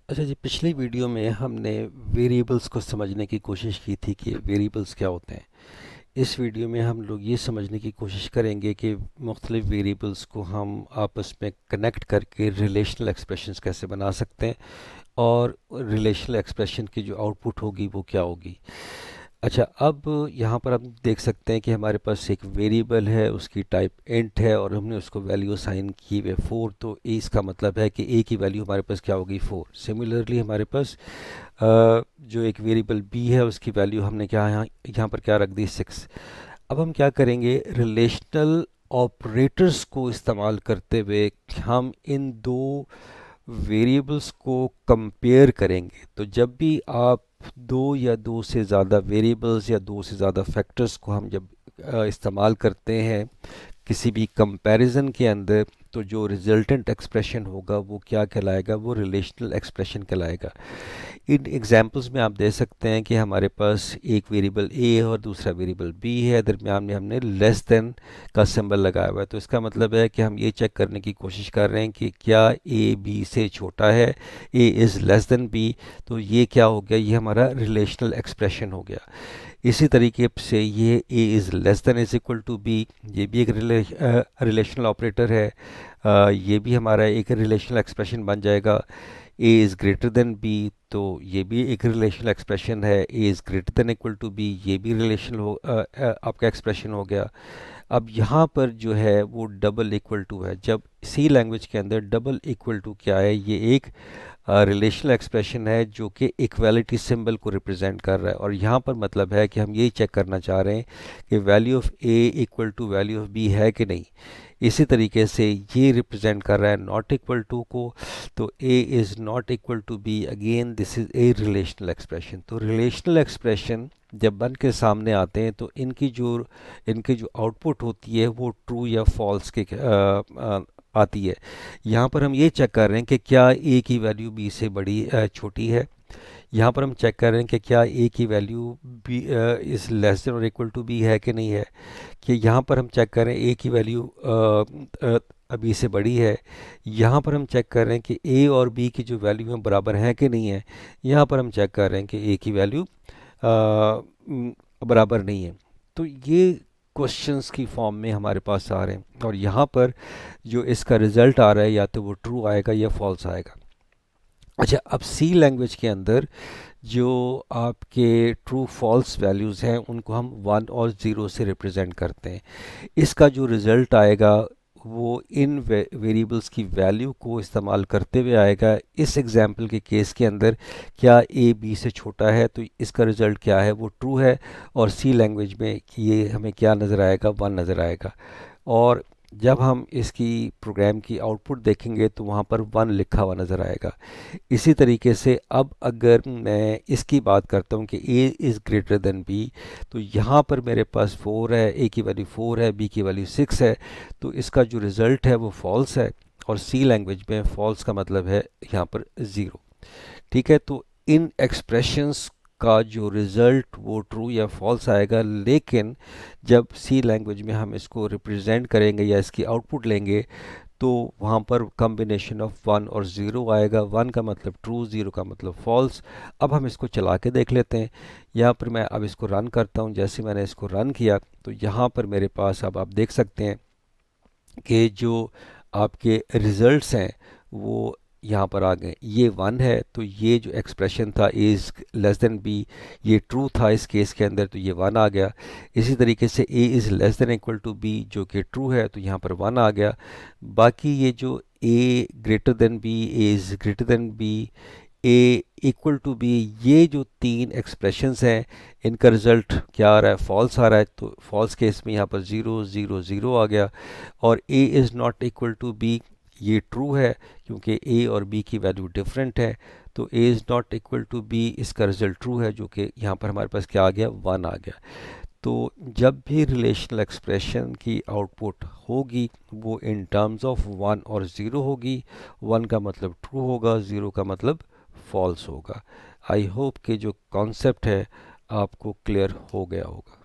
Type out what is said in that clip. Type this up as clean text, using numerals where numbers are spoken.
अच्छा जी, पिछली वीडियो में हमने वेरिएबल्स को समझने की कोशिश की थी कि वेरिएबल्स क्या होते हैं। इस वीडियो में हम लोग ये समझने की कोशिश करेंगे कि मुख्तलिफ वेरिएबल्स को हम आपस में कनेक्ट करके रिलेशनल एक्सप्रेशंस कैसे बना सकते हैं और रिलेशनल एक्सप्रेशन की जो आउटपुट होगी वो क्या होगी। अच्छा, अब यहाँ पर हम देख सकते हैं कि हमारे पास एक वेरिएबल है, उसकी टाइप इंट है और हमने उसको वैल्यू असाइन की हुई 4। तो इसका मतलब है कि ए की वैल्यू हमारे पास क्या होगी, 4। सिमिलरली हमारे पास जो एक वेरिएबल बी है उसकी वैल्यू हमने क्या यहाँ पर क्या रख दी, 6। अब हम क्या करेंगे, रिलेशनल ऑपरेटर्स को इस्तेमाल करते हुए हम इन दो वेरिएबल्स को कंपेयर करेंगे। तो जब भी आप दो या दो से ज़्यादा वेरिएबल्स या दो से ज़्यादा फैक्टर्स को हम जब इस्तेमाल करते हैं किसी भी कंपैरिजन के अंदर, तो जो रिजल्टेंट एक्सप्रेशन होगा वो क्या कहलाएगा, वो रिलेशनल एक्सप्रेशन कहलाएगा। इन एग्जांपल्स में आप दे सकते हैं कि हमारे पास एक वेरिएबल ए है और दूसरा वेरिएबल बी है, दरमियान में हमने लेस देन का सिंबल लगाया हुआ है। तो इसका मतलब है कि हम ये चेक करने की कोशिश कर रहे हैं कि क्या ए बी से छोटा है, A is less than B. तो ये क्या हो गया, ये हमारा रिलेशनल एक्सप्रेशन हो गया। इसी तरीके से ये A is less than is equal to B, ये भी एक रिलेशनल ऑपरेटर है। ये भी हमारा एक रिलेशनल एक्सप्रेशन बन जाएगा। A is greater than B, तो ये भी एक रिलेशनल एक्सप्रेशन है। A is greater than equal to B, ये भी रिलेशन आपका एक्सप्रेशन हो गया। अब यहाँ पर जो है वो डबल इक्वल टू है। जब सी लैंग्वेज के अंदर डबल इक्वल टू क्या है, ये एक रिलेशनल एक्सप्रेशन है जो कि इक्वालिटी सिंबल को रिप्रेजेंट कर रहा है। और यहाँ पर मतलब है कि हम यही चेक करना चाह रहे हैं कि value of A equal to value of B है कि नहीं। इसी तरीके से ये रिप्रेजेंट कर रहा है नॉट इक्वल टू को। तो A is not equal to B, again this is a relational expression. तो रिलेशनल एक्सप्रेशन जब बन के सामने आते हैं तो इनकी जो आउटपुट होती है वो ट्रू या फॉल्स के आती है। यहाँ पर हम ये चेक कर रहे हैं कि क्या ए की वैल्यू बी से बड़ी छोटी है। यहाँ पर हम चेक कर रहे हैं कि क्या ए की value B is less than और इक्वल टू बी है कि नहीं है। कि यहाँ पर हम चेक कर रहे हैं ए की वैल्यू बी से बड़ी है। यहाँ पर हम चेक कर रहे हैं कि ए और बी की जो वैल्यू है बराबर है कि नहीं है। यहाँ पर हम चेक कर रहे हैं कि ए की वैल्यू बराबर नहीं है। तो ये क्वेश्चंस की फॉर्म में हमारे पास आ रहे हैं और यहाँ पर जो इसका रिज़ल्ट आ रहा है या तो वो ट्रू आएगा या फॉल्स आएगा। अच्छा, अब सी लैंग्वेज के अंदर जो आपके ट्रू फॉल्स वैल्यूज़ हैं उनको हम 1 और 0 से रिप्रेजेंट करते हैं। इसका जो रिज़ल्ट आएगा वो इन वेरिएबल्स की वैल्यू को इस्तेमाल करते हुए आएगा। इस एग्जाम्पल के केस के अंदर क्या ए बी से छोटा है, तो इसका रिज़ल्ट क्या है, वो ट्रू है। और सी लैंग्वेज में ये हमें क्या नज़र आएगा, 1 नज़र आएगा। और जब हम इसकी प्रोग्राम की आउटपुट देखेंगे तो वहाँ पर 1 लिखा हुआ नज़र आएगा। इसी तरीके से अब अगर मैं इसकी बात करता हूँ कि a is greater then b, तो यहाँ पर मेरे पास 4 है, a की वैल्यू 4 है, b की वैल्यू 6 है। तो इसका जो रिज़ल्ट है वो फॉल्स है। और सी लैंग्वेज में फॉल्स का मतलब है यहाँ पर 0। ठीक है, तो इन एक्सप्रेशंस का जो रिज़ल्ट वो ट्रू या फॉल्स आएगा। लेकिन जब सी लैंग्वेज में हम इसको रिप्रेजेंट करेंगे या इसकी आउटपुट लेंगे तो वहाँ पर कॉम्बिनेशन ऑफ 1 और 0 आएगा। 1 का मतलब ट्रू, 0 का मतलब फॉल्स। अब हम इसको चला के देख लेते हैं। यहाँ पर मैं अब इसको रन करता हूँ। जैसे मैंने इसको रन किया तो यहाँ पर मेरे पास अब आप देख सकते हैं कि जो आपके रिजल्ट्स हैं वो यहाँ पर आ गए। ये 1 है तो ये जो एक्सप्रेशन था इज़ लेस देन बी, ये ट्रू था इस केस के अंदर, तो ये 1 आ गया। इसी तरीके से A is less than equal to B जो कि ट्रू है, तो यहाँ पर 1 आ गया। बाकी ये जो A greater than B, A is greater than B, A equal to B, ये जो तीन एक्सप्रेशंस हैं इनका रिज़ल्ट क्या आ रहा है, फॉल्स आ रहा है। तो फॉल्स केस में यहाँ पर 0 0 0 आ गया। और A is not equal to B, ये ट्रू है क्योंकि ए और बी की वैल्यू डिफरेंट है। तो A is not equal to B, इसका रिज़ल्ट ट्रू है जो कि यहाँ पर हमारे पास क्या आ गया, 1 आ गया। तो जब भी रिलेशनल एक्सप्रेशन की आउटपुट होगी वो इन टर्म्स ऑफ 1 और 0 होगी। 1 का मतलब ट्रू होगा, 0 का मतलब फॉल्स होगा। आई होप कि जो कॉन्सेप्ट है आपको क्लियर हो गया होगा।